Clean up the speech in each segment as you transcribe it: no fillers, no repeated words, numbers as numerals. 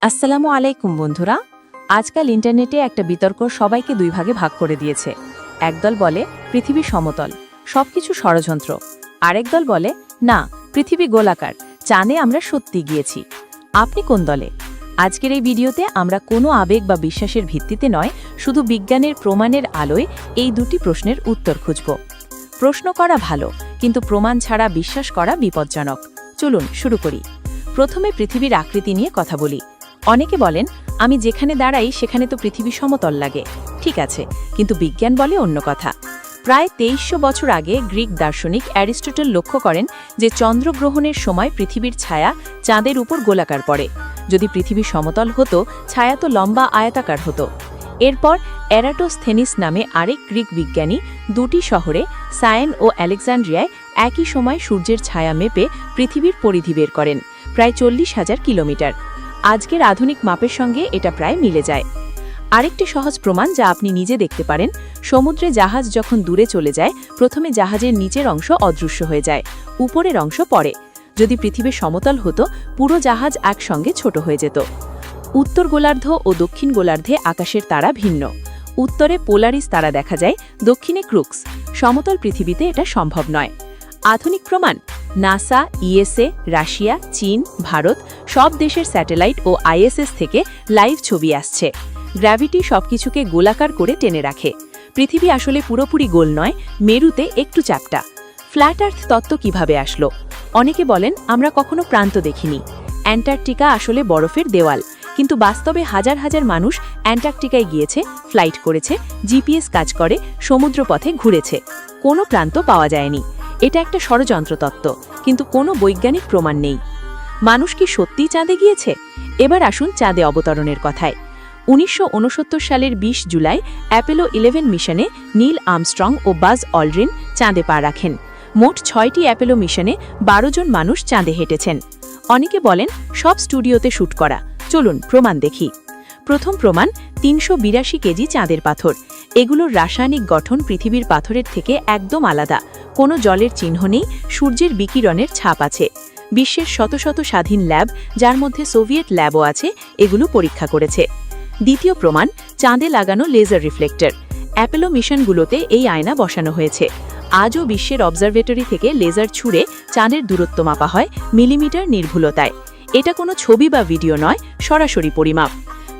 আসসালামু আলাইকুম বন্ধুরা। আজকাল ইন্টারনেটে একটা বিতর্ক সবাইকে দুই ভাগে ভাগ করে দিয়েছে। একদল বলে পৃথিবী সমতল, সবকিছু ষড়যন্ত্র। আরেক দল বলে না, পৃথিবী গোলাকার, চাঁদে আমরা সত্যি গিয়েছি। আপনি কোন দলে? আজকের এই ভিডিওতে আমরা কোনো আবেগ বা বিশ্বাসের ভিত্তিতে নয়, শুধু বিজ্ঞানের প্রমাণের আলোয় এই দুটি প্রশ্নের উত্তর খুঁজব। প্রশ্ন করা ভালো, কিন্তু প্রমাণ ছাড়া বিশ্বাস করা বিপজ্জনক। চলুন শুরু করি। প্রথমে পৃথিবীর আকৃতি নিয়ে কথা বলি। অনেকে বলেন আমি যেখানে দাঁড়াই সেখানে তো পৃথিবী সমতল লাগে। ঠিক আছে, কিন্তু বিজ্ঞান বলে অন্য কথা। প্রায় 2300 বছর আগে গ্রিক দার্শনিক অ্যারিস্টটল লক্ষ্য করেন যে চন্দ্রগ্রহণের সময় পৃথিবীর ছায়া চাঁদের উপর গোলাকার পড়ে। যদি পৃথিবী সমতল হতো, ছায়া তো লম্বা আয়তাকার হতো। এরপর এরাটোস্থেনিস নামে আরেক গ্রিক বিজ্ঞানী দুটি শহরে, সায়েন ও আলেকজান্দ্রিয়ায়, একই সময় সূর্যের ছায়া মেপে পৃথিবীর পরিধি বের করেন, প্রায় 40,000 কিলোমিটার। আজকের আধুনিক মাপের সঙ্গে এটা প্রায় মিলে যায়। আরেকটি সহজ প্রমাণ যা আপনি নিজে দেখতে পারেন, সমুদ্রে জাহাজ যখন দূরে চলে যায়, প্রথমে জাহাজের নিচের অংশ অদৃশ্য হয়ে যায়, উপরের অংশ পড়ে। যদি পৃথিবী সমতল হতো, পুরো জাহাজ একসঙ্গে ছোট হয়ে যেত। উত্তর গোলার্ধ ও দক্ষিণ গোলার্ধে আকাশের তারা ভিন্ন। উত্তরে পোলারিস তারা দেখা যায়, দক্ষিণে ক্রুক্স। সমতল পৃথিবীতে এটা সম্ভব নয়। আধুনিক প্রমাণ: নাসা, ইএসএ, রাশিয়া, চীন, ভারত সব দেশের স্যাটেলাইট ও আইএসএস থেকে লাইভ ছবি আসছে। গ্র্যাভিটি সবকিছুকে গোলাকার করে টেনে রাখে। পৃথিবী আসলে পুরোপুরি গোল নয়, মেরুতে একটু চ্যাপ্টা। ফ্ল্যাট আর্থ তত্ত্ব কিভাবে আসলো? অনেকে বলেন আমরা কখনো প্রান্ত দেখিনি। অ্যান্টার্কটিকা আসলে বরফের দেওয়াল, কিন্তু বাস্তবে হাজার হাজার মানুষ অ্যান্টার্কটিকায় গিয়েছে, ফ্লাইট করেছে, জিপিএস কাজ করে, সমুদ্রপথে ঘুরেছে, কোনো প্রান্ত পাওয়া যায়নি। এটা একটা ষড়যন্ত্র তত্ত্ব, কিন্তু কোনো বৈজ্ঞানিক প্রমাণ নেই। মানুষ কি সত্যিই চাঁদে গিয়েছে? এবার আসুন চাঁদে অবতরণের কথায়। 1969 সালের 20 জুলাই অ্যাপোলো 11 মিশনে নীল আর্মস্ট্রং ও বাজ অলড্রিন চাঁদে পা রাখেন। মোট 6টি অ্যাপোলো মিশনে 12 জন মানুষ চাঁদে হেঁটেছেন। অনেকে বলেন সব স্টুডিওতে শ্যুট করা। চলুন প্রমাণ দেখি। প্রথম প্রমাণ: 382 কেজি চাঁদের পাথর। এগুলোর রাসায়নিক গঠন পৃথিবীর পাথরের থেকে একদম আলাদা। কোনো জলের চিহ্ন নেই, সূর্যের বিকিরণের ছাপ আছে। বিশ্বের শত শত স্বাধীন ল্যাব, যার মধ্যে সোভিয়েত ল্যাবও আছে, এগুলো পরীক্ষা করেছে। দ্বিতীয় প্রমাণ: চাঁদে লাগানো লেজার রিফ্লেক্টর। অ্যাপোলো মিশনগুলোতে এই আয়না বসানো হয়েছে। আজও বিশ্বের অবজারভেটরি থেকে লেজার ছুঁড়ে চাঁদের দূরত্ব মাপা হয় মিলিমিটার নির্ভুলতায়। এটা কোনো ছবি বা ভিডিও নয়, সরাসরি পরিমাপ।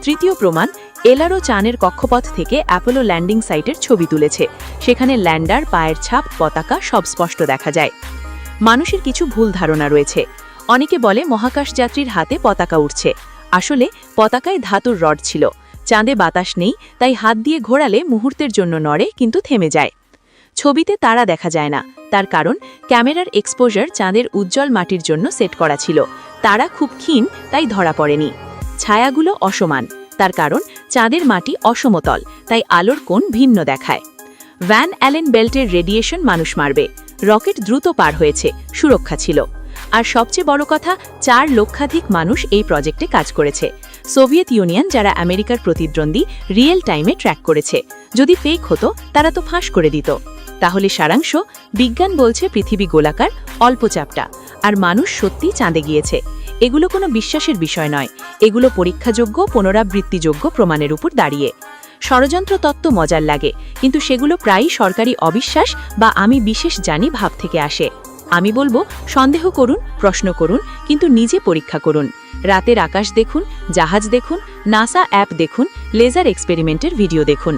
তৃতীয় প্রমাণ: এলআরও চাঁদের কক্ষপথ থেকে অ্যাপোলো ল্যান্ডিং সাইটের ছবি তুলেছে। সেখানে ল্যান্ডার, পায়ের ছাপ, পতাকা সব স্পষ্ট দেখা যায়। মানুষের কিছু ভুল ধারণা রয়েছে। অনেকে বলে মহাকাশযাত্রীর হাতে পতাকা উঠছে। আসলে পতাকায় ধাতুর রড ছিল। চাঁদে বাতাস নেই, তাই হাত দিয়ে ঘোরালে মুহূর্তের জন্য নড়ে, কিন্তু থেমে যায়। ছবিতে তারা দেখা যায় না, তার কারণ ক্যামেরার এক্সপোজার চাঁদের উজ্জ্বল মাটির জন্য সেট করা ছিল। তারা খুব ক্ষীণ, তাই ধরা পড়েনি। ছায়াগুলো অসমান, তার কারণ চাঁদের মাটি অসমতল, তাই আলোর কোণ ভিন্ন দেখায়। ভ্যান অ্যালেন বেল্টের রেডিয়েশন মানুষ মারবে। রকেট দ্রুত পার হয়েছে, সুরক্ষা ছিল। আর সবচেয়ে বড় কথা, 4 লক্ষাধিক মানুষ এই প্রজেক্টে কাজ করেছে। সোভিয়েত ইউনিয়ন, যারা আমেরিকার প্রতিদ্বন্দ্বী, রিয়েল টাইমে ট্র্যাক করেছে। যদি ফেক হতো, তারা তো ফাঁস করে দিত। তাহলে সারাংশ: বিজ্ঞান বলছে পৃথিবী গোলাকার, অল্প চাপটা, আর মানুষ সত্যিই চাঁদে গিয়েছে। এগুলো কোনো বিশ্বাসের বিষয় নয়, এগুলো পরীক্ষাযোগ্য, পুনরাবৃত্তিযোগ্য প্রমাণের উপর দাঁড়িয়ে। ষড়যন্ত্র তত্ত্ব মজার লাগে, কিন্তু সেগুলো প্রায়ই সরকারি অবিশ্বাস বা আমি বিশেষ জানি ভাব থেকে আসে। আমি বলবো, সন্দেহ করুন, প্রশ্ন করুন, কিন্তু নিজে পরীক্ষা করুন। রাতের আকাশ দেখুন, জাহাজ দেখুন, নাসা অ্যাপ দেখুন, লেজার এক্সপেরিমেন্টের ভিডিও দেখুন।